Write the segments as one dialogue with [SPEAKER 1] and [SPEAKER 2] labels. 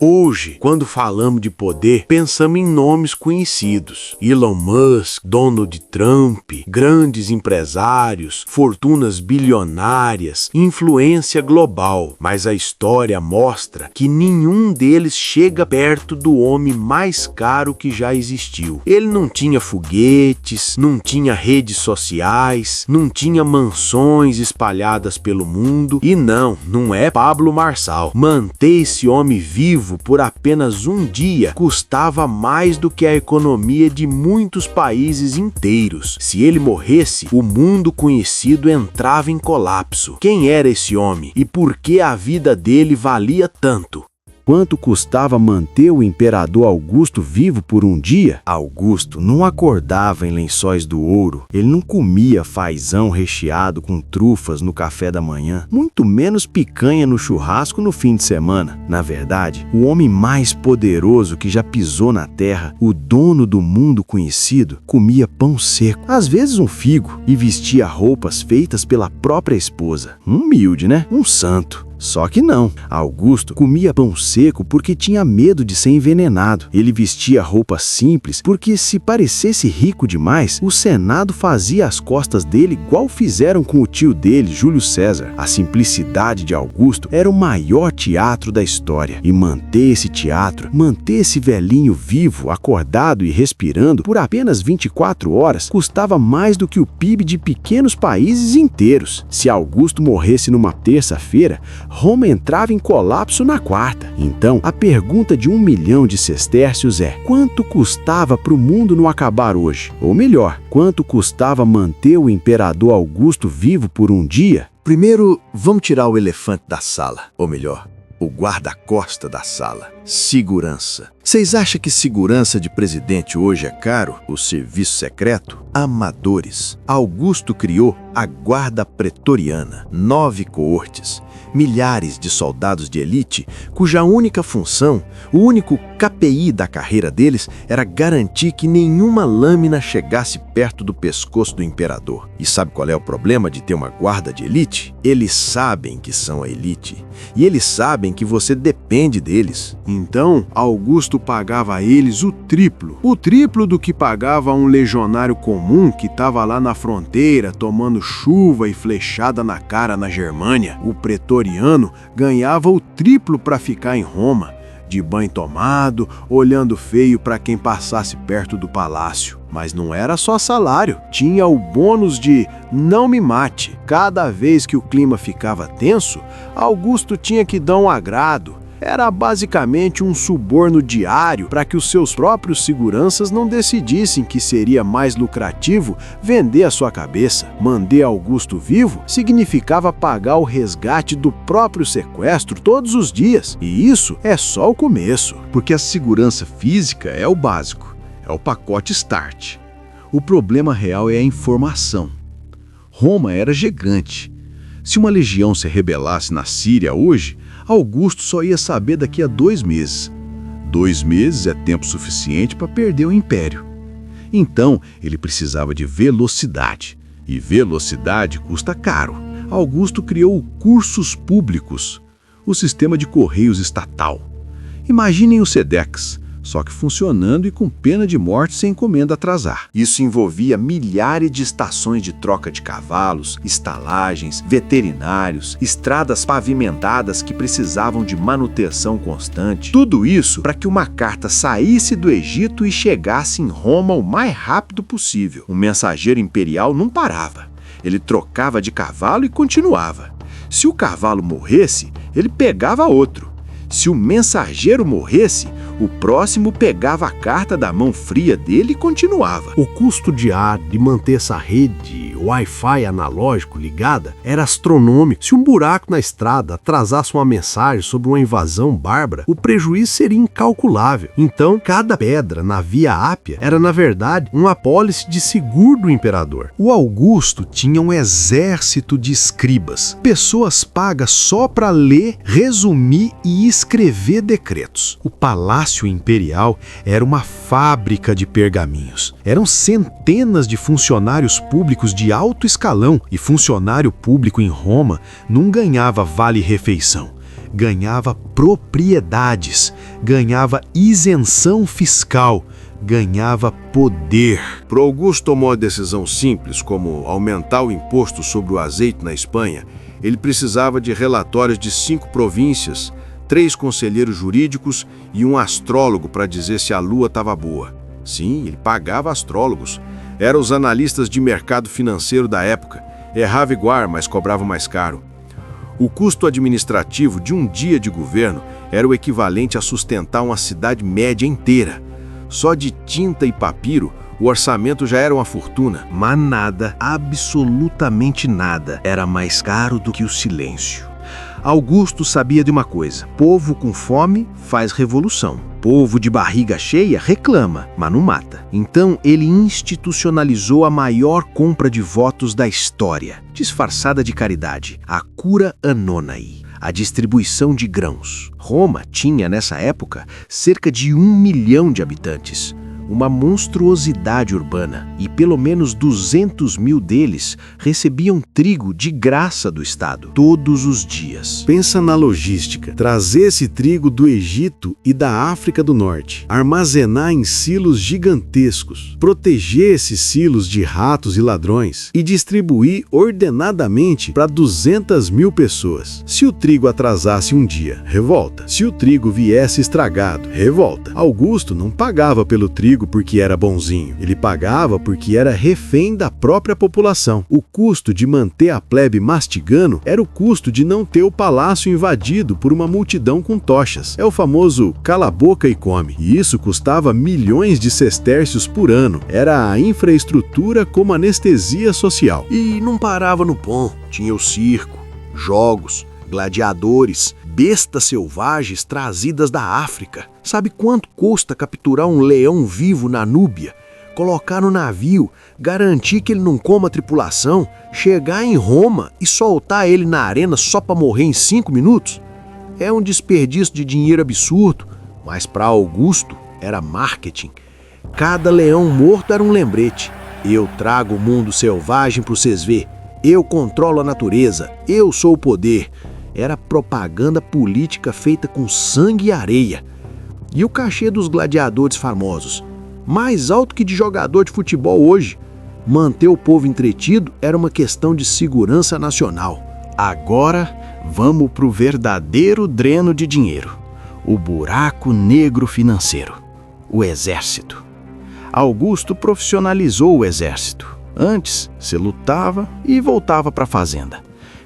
[SPEAKER 1] Hoje, quando falamos de poder, pensamos em nomes conhecidos. Elon Musk, Donald Trump, grandes empresários, fortunas bilionárias, influência global. Mas a história mostra que nenhum deles chega perto do homem mais caro que já existiu. Ele não tinha foguetes, não tinha redes sociais, não tinha mansões espalhadas pelo mundo. E não é Pablo Marçal. Manter esse homem vivo por apenas um dia custava mais do que a economia de muitos países inteiros. Se ele morresse, o mundo conhecido entrava em colapso. Quem era esse homem e por que a vida dele valia tanto?
[SPEAKER 2] Quanto custava manter o imperador Augusto vivo por um dia? Augusto não acordava em lençóis do ouro, ele não comia fazão recheado com trufas no café da manhã, muito menos picanha no churrasco no fim de semana. Na verdade, o homem mais poderoso que já pisou na terra, o dono do mundo conhecido, comia pão seco, às vezes um figo, e vestia roupas feitas pela própria esposa. Humilde, né? Um santo. Só que não. Augusto comia pão seco porque tinha medo de ser envenenado. Ele vestia roupas simples porque, se parecesse rico demais, o Senado fazia às costas dele igual fizeram com o tio dele, Júlio César. A simplicidade de Augusto era o maior teatro da história. E manter esse teatro, manter esse velhinho vivo, acordado e respirando por apenas 24 horas, custava mais do que o PIB de pequenos países inteiros. Se Augusto morresse numa terça-feira, Roma entrava em colapso na quarta. Então, a pergunta de 1 milhão de sestércios é: quanto custava para o mundo não acabar hoje? Ou melhor, quanto custava manter o imperador Augusto vivo por um dia?
[SPEAKER 3] Primeiro, vamos tirar o elefante da sala, ou melhor, o guarda-costa da sala. Segurança. Vocês acham que segurança de presidente hoje é caro? O serviço secreto? Amadores. Augusto criou a Guarda Pretoriana, 9 coortes, milhares de soldados de elite, cuja única função, o único KPI da carreira deles, era garantir que nenhuma lâmina chegasse perto do pescoço do imperador. E sabe qual é o problema de ter uma guarda de elite? Eles sabem que são a elite, e eles sabem que você depende deles.
[SPEAKER 1] Então, Augusto pagava a eles o triplo do que pagava um legionário comum que estava lá na fronteira tomando chuva e flechada na cara na Germânia. O pretoriano ganhava o triplo para ficar em Roma, de banho tomado, olhando feio para quem passasse perto do palácio. Mas não era só salário, tinha o bônus de não me mate. Cada vez que o clima ficava tenso, Augusto tinha que dar um agrado. Era basicamente um suborno diário para que os seus próprios seguranças não decidissem que seria mais lucrativo vender a sua cabeça. Manter Augusto vivo significava pagar o resgate do próprio sequestro todos os dias. E isso é só o começo.
[SPEAKER 4] Porque a segurança física é o básico, é o pacote start. O problema real é a informação. Roma era gigante. Se uma legião se rebelasse na Síria hoje, Augusto só ia saber daqui a 2 meses. 2 meses é tempo suficiente para perder o império. Então, ele precisava de velocidade. E velocidade custa caro. Augusto criou cursos públicos, o sistema de correios estatal. Imaginem o SEDEX, só que funcionando e com pena de morte se a encomenda atrasar.
[SPEAKER 3] Isso envolvia milhares de estações de troca de cavalos, estalagens, veterinários, estradas pavimentadas que precisavam de manutenção constante. Tudo isso para que uma carta saísse do Egito e chegasse em Roma o mais rápido possível. O mensageiro imperial não parava. Ele trocava de cavalo e continuava. Se o cavalo morresse, ele pegava outro. Se o mensageiro morresse, o próximo pegava a carta da mão fria dele e continuava.
[SPEAKER 1] O custo diário de manter essa rede Wi-Fi analógico ligada era astronômico. Se um buraco na estrada atrasasse uma mensagem sobre uma invasão bárbara, o prejuízo seria incalculável. Então, cada pedra na Via Ápia era, na verdade, uma apólice de seguro do imperador.
[SPEAKER 5] O Augusto tinha um exército de escribas, pessoas pagas só para ler, resumir e escrever decretos. O palácio imperial era uma fábrica de pergaminhos. Eram centenas de funcionários públicos de alto escalão, e funcionário público em Roma não ganhava vale-refeição. ganhava propriedades, ganhava isenção fiscal, ganhava poder.
[SPEAKER 1] Pro Augusto tomou a decisão simples, como aumentar o imposto sobre o azeite na Espanha. Ele precisava de relatórios de 5 províncias, 3 conselheiros jurídicos e um astrólogo para dizer se a lua estava boa. Sim, ele pagava astrólogos. Eram os analistas de mercado financeiro da época. Errava igual, mas cobrava mais caro. O custo administrativo de um dia de governo era o equivalente a sustentar uma cidade média inteira. Só de tinta e papiro, o orçamento já era uma fortuna.
[SPEAKER 6] Mas nada, absolutamente nada, era mais caro do que o silêncio. Augusto sabia de uma coisa: povo com fome faz revolução. Povo de barriga cheia reclama, mas não mata. Então ele institucionalizou a maior compra de votos da história, disfarçada de caridade, a cura annonae, a distribuição de grãos. Roma tinha, nessa época, cerca de 1 milhão de habitantes. Uma monstruosidade urbana, e pelo menos 200 mil deles recebiam trigo de graça do Estado, todos os dias.
[SPEAKER 5] Pensa na logística. Trazer esse trigo do Egito e da África do Norte, armazenar em silos gigantescos, proteger esses silos de ratos e ladrões e distribuir ordenadamente para 200 mil pessoas. Se o trigo atrasasse um dia, revolta. Se o trigo viesse estragado, revolta. Augusto não pagava pelo trigo porque era bonzinho. Ele pagava porque era refém da própria população. O custo de manter a plebe mastigando era o custo de não ter o palácio invadido por uma multidão com tochas. É o famoso cala a boca e come. E isso custava milhões de sestércios por ano. Era a infraestrutura como anestesia social.
[SPEAKER 6] E não parava no pão. Tinha o circo, jogos, gladiadores, bestas selvagens trazidas da África. Sabe quanto custa capturar um leão vivo na Núbia, colocar no navio, garantir que ele não coma a tripulação, chegar em Roma e soltar ele na arena só para morrer em 5 minutos? É um desperdício de dinheiro absurdo, mas para Augusto era marketing. Cada leão morto era um lembrete. Eu trago o mundo selvagem para vocês ver. Eu controlo a natureza. Eu sou o poder. Era propaganda política feita com sangue e areia. E o cachê dos gladiadores famosos? Mais alto que de jogador de futebol hoje. Manter o povo entretido era uma questão de segurança nacional.
[SPEAKER 2] Agora, vamos pro verdadeiro dreno de dinheiro. O buraco negro financeiro. O exército. Augusto profissionalizou o exército. Antes, se lutava e voltava para a fazenda.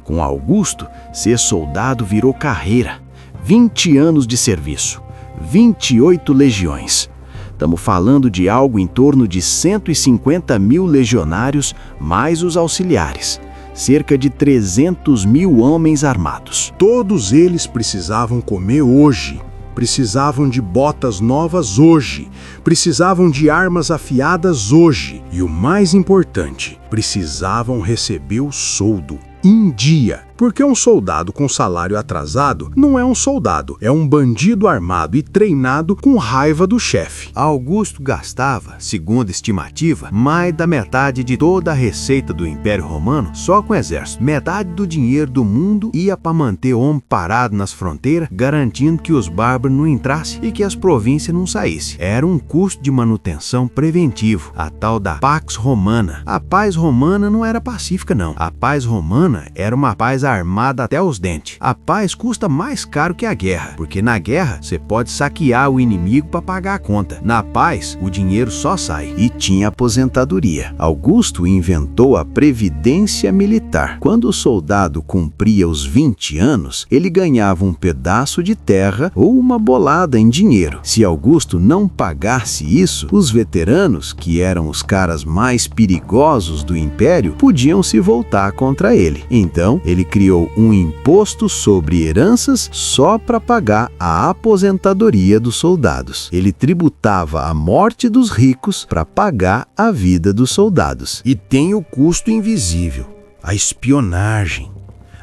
[SPEAKER 2] Com Augusto, ser soldado virou carreira. 20 anos de serviço, 28 legiões. Estamos falando de algo em torno de 150 mil legionários, mais os auxiliares. Cerca de 300 mil homens armados.
[SPEAKER 5] Todos eles precisavam comer hoje. Precisavam de botas novas hoje. Precisavam de armas afiadas hoje. E o mais importante, precisavam receber o soldo em dia. Porque um soldado com salário atrasado não é um soldado, é um bandido armado e treinado com raiva do chefe.
[SPEAKER 6] Augusto gastava, segundo a estimativa, mais da metade de toda a receita do Império Romano só com o exército. Metade do dinheiro do mundo ia para manter o homem parado nas fronteiras, garantindo que os bárbaros não entrassem e que as províncias não saíssem. Era um custo de manutenção preventivo, a tal da Pax Romana. A paz romana não era pacífica, não. A paz romana era uma paz armada até os dentes. A paz custa mais caro que a guerra, porque na guerra você pode saquear o inimigo para pagar a conta. Na paz, o dinheiro só sai.
[SPEAKER 2] E tinha aposentadoria. Augusto inventou a previdência militar. Quando o soldado cumpria os 20 anos, ele ganhava um pedaço de terra ou uma bolada em dinheiro. Se Augusto não pagasse isso, os veteranos, que eram os caras mais perigosos do império, podiam se voltar contra ele. Então, ele criou um imposto sobre heranças só para pagar a aposentadoria dos soldados. Ele tributava a morte dos ricos para pagar a vida dos soldados.
[SPEAKER 5] E tem o custo invisível, a espionagem.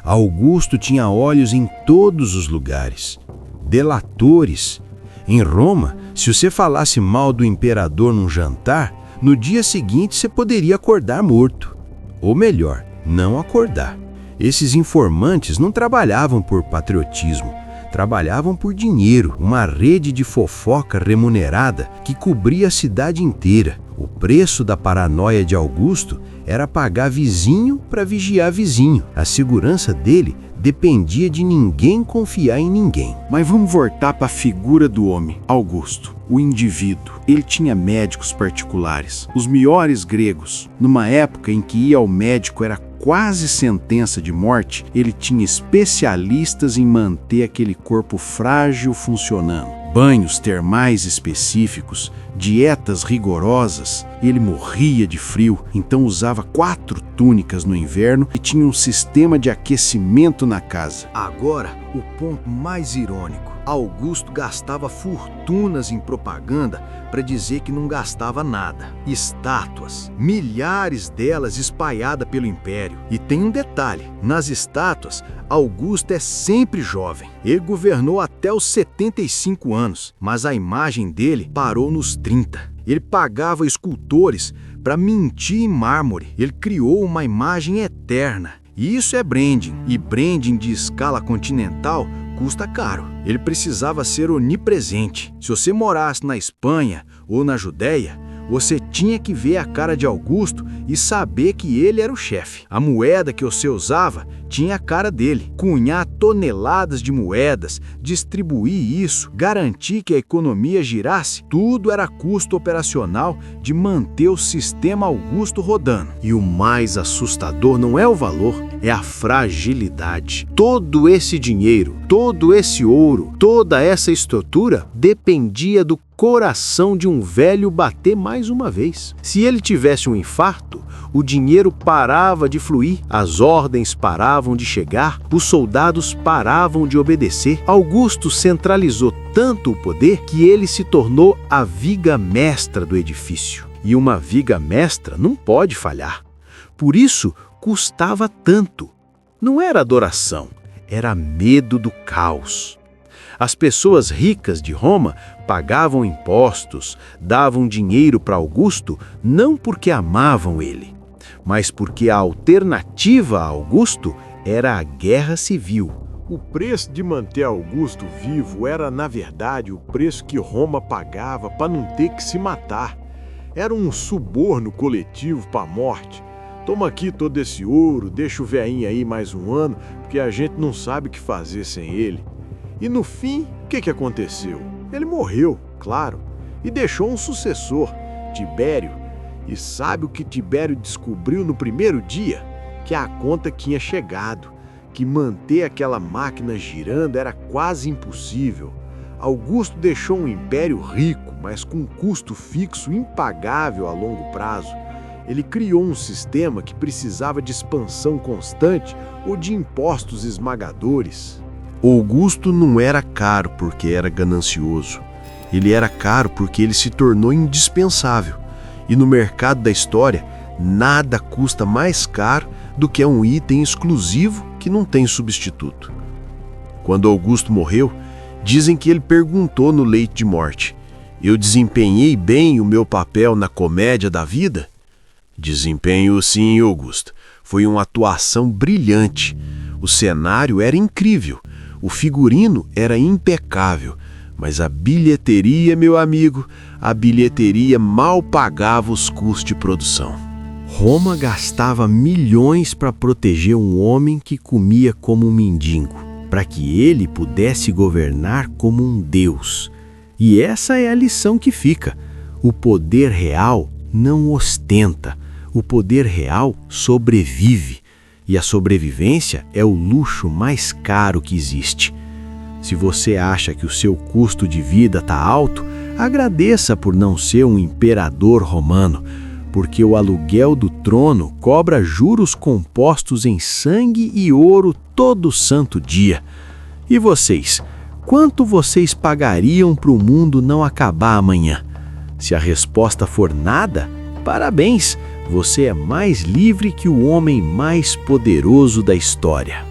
[SPEAKER 5] Augusto tinha olhos em todos os lugares. Delatores. Em Roma, se você falasse mal do imperador num jantar, no dia seguinte você poderia acordar morto. Ou melhor, não acordar. Esses informantes não trabalhavam por patriotismo, trabalhavam por dinheiro, uma rede de fofoca remunerada que cobria a cidade inteira. O preço da paranoia de Augusto era pagar vizinho para vigiar vizinho. A segurança dele dependia de ninguém confiar em ninguém.
[SPEAKER 1] Mas vamos voltar para a figura do homem, Augusto, o indivíduo. Ele tinha médicos particulares, os melhores gregos. Numa época em que ir ao médico era quase sentença de morte, ele tinha especialistas em manter aquele corpo frágil funcionando. Banhos termais específicos, dietas rigorosas. Ele morria de frio, então usava 4 túnicas no inverno e tinha um sistema de aquecimento na casa.
[SPEAKER 6] Agora, o ponto mais irônico. Augusto gastava fortunas em propaganda para dizer que não gastava nada. Estátuas, milhares delas espalhadas pelo império. E tem um detalhe, nas estátuas, Augusto é sempre jovem. Ele governou até os 75 anos, mas a imagem dele parou nos 30. Ele pagava escultores para mentir em mármore. Ele criou uma imagem eterna. E isso é branding. E branding de escala continental custa caro. Ele precisava ser onipresente. Se você morasse na Espanha ou na Judéia, você tinha que ver a cara de Augusto e saber que ele era o chefe. A moeda que você usava tinha a cara dele. Cunhar toneladas de moedas, distribuir isso, garantir que a economia girasse, tudo era custo operacional de manter o sistema Augusto rodando.
[SPEAKER 5] E o mais assustador não é o valor, é a fragilidade. Todo esse dinheiro, todo esse ouro, toda essa estrutura dependia do coração de um velho bater mais uma vez. Se ele tivesse um infarto, o dinheiro parava de fluir, as ordens paravam de chegar, os soldados paravam de obedecer. Augusto centralizou tanto o poder que ele se tornou a viga mestra do edifício. E uma viga mestra não pode falhar. Por isso, custava tanto. Não era adoração, era medo do caos. As pessoas ricas de Roma pagavam impostos, davam dinheiro para Augusto, não porque amavam ele, mas porque a alternativa a Augusto era a guerra civil.
[SPEAKER 7] O preço de manter Augusto vivo era, na verdade, o preço que Roma pagava para não ter que se matar. Era um suborno coletivo para a morte. Toma aqui todo esse ouro, deixa o velhinho aí mais um ano, porque a gente não sabe o que fazer sem ele. E no fim, o que aconteceu? Ele morreu, claro, e deixou um sucessor, Tibério. E sabe o que Tibério descobriu no primeiro dia? Que a conta tinha chegado, que manter aquela máquina girando era quase impossível. Augusto deixou um império rico, mas com um custo fixo impagável a longo prazo. Ele criou um sistema que precisava de expansão constante ou de impostos esmagadores.
[SPEAKER 6] Augusto não era caro porque era ganancioso. Ele era caro porque ele se tornou indispensável. E no mercado da história, nada custa mais caro do que um item exclusivo que não tem substituto. Quando Augusto morreu, dizem que ele perguntou no leito de morte: "Eu desempenhei bem o meu papel na comédia da vida?" "Desempenho sim, Augusto. Foi uma atuação brilhante. O cenário era incrível. O figurino era impecável, mas a bilheteria, meu amigo, a bilheteria mal pagava os custos de produção."
[SPEAKER 5] Roma gastava milhões para proteger um homem que comia como um mendigo, para que ele pudesse governar como um deus. E essa é a lição que fica. O poder real não ostenta, o poder real sobrevive. E a sobrevivência é o luxo mais caro que existe. Se você acha que o seu custo de vida está alto, agradeça por não ser um imperador romano, porque o aluguel do trono cobra juros compostos em sangue e ouro todo santo dia. E vocês? Quanto vocês pagariam para o mundo não acabar amanhã? Se a resposta for nada, parabéns! Você é mais livre que o homem mais poderoso da história.